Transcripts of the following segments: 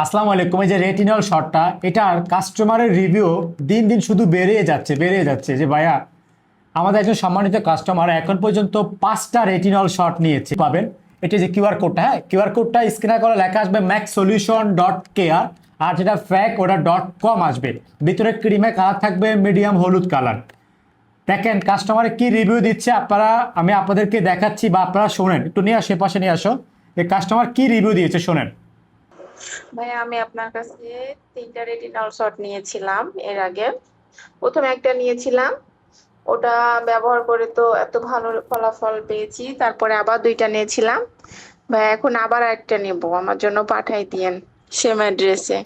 আসসালামু আলাইকুম। এই যে রেটিনল শটটা, এটার কাস্টমারের রিভিউ দিন দিন শুধু বেড়ে যাচ্ছে যে ভাইয়া আমাদের একজন সম্মানিত কাস্টমার এখন পর্যন্ত 5টা রেটিনল শট নিয়েছে। পাবেন এটা যে কিউআর কোডটা, হ্যাঁ কিউআর কোডটা স্ক্যান করে লেখা আসবে maxsolution.kr, আর যেটা ফ্যাক ওটা .com আসবে। ভিতরে ক্রিমে কালার থাকবে মিডিয়াম হলুদ কালার। দেখেন কাস্টমারে কি রিভিউ দিচ্ছে, আমি আপনাদেরকে দেখাচ্ছি বা আপনারা শোনেন। একটু নিয়ে আসো, পাশে নিয়ে আসো। এই কাস্টমার কি রিভিউ দিয়েছে শোনেন। ভাইয়া আমি আপনার কাছে 3টা রেটিনল শট নিয়েছিলাম এর আগে। প্রথমে একটা নিয়েছিলাম, ওটা ব্যবহার করে তো এত ভালো ফলাফল পেয়েছি, তারপরে আবার 2টা নিয়েছিলাম। ভাইয়া এখন আবার একটা নেব, আমার জন্য পাঠাই দিয়েন সেম অ্যাড্রেসে।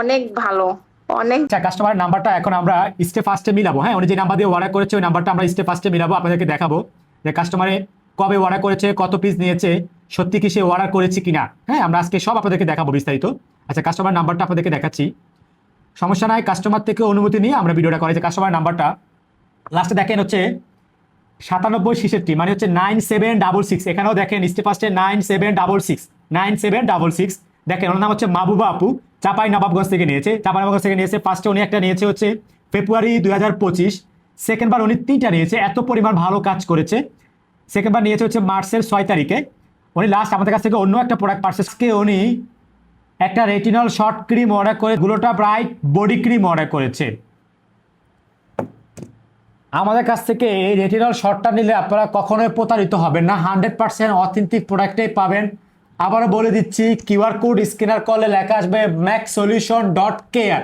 অনেক ভালো, অনেক। আচ্ছা, কাস্টমারের নাম্বারটা এখন আমরা স্টেপ ফার্স্টে মিলাবো। হ্যাঁ, উনি যে নাম্বার দিয়ে অর্ডার করেছে ওই নাম্বারটা আমরা স্টেপ ফার্স্টে মিলাবো, আপনাদেরকে দেখাবো যে কাস্টমারে কবে অর্ডার করেছে, কত পিস নিয়েছে, সত্যি কি সে অর্ডার করেছে কিনা। হ্যাঁ, আমরা আজকে সব আপনাদেরকে দেখাবো বিস্তারিত। আচ্ছা, কাস্টমার নাম্বারটা আপনাদেরকে দেখাচ্ছি, সমস্যা নাই। কাস্টমার থেকে অনুমতি নিয়ে আমরা ভিডিওটা করি। যে কাস্টমার নাম্বারটা লাস্টে দেখেন হচ্ছে 9766, মানে হচ্ছে 9766। এখানেও দেখেন স্টেপ ফার্স্টে 9766 দেখেন। ওনার নাম হচ্ছে মাহবুবা আপু, চাপাই নবাবগঞ্জ থেকে নিয়েছে। ফার্স্টে উনি একটা নিয়েছে হচ্ছে ফেব্রুয়ারি 2025। সেকেন্ড বার উনি 3টা নিয়েছে, এত পরিমাণ ভালো কাজ করেছে। সেকেন্ড বার নিয়েছে হচ্ছে মার্চের 6 তারিখে। উনি লাস্ট আমাদের কাছ থেকে অন্য একটা প্রোডাক্ট পারচেসকে উনি একটা রেটিনল শর্ট ক্রিম অর্ডার করে গ্লোটা ব্রাইট বডি ক্রিম অর্ডার করেছে। আমাদের কাছ থেকে এই রেটিনল শটটা নিলে আপনারা কখনোই প্রতারিত হবেন না, 100% অথেন্টিক প্রোডাক্টটাই পাবেন। আবারও বলে দিচ্ছি, কিউআর কোড স্ক্যানার করলে লেখা আসবে maxsolution.kr।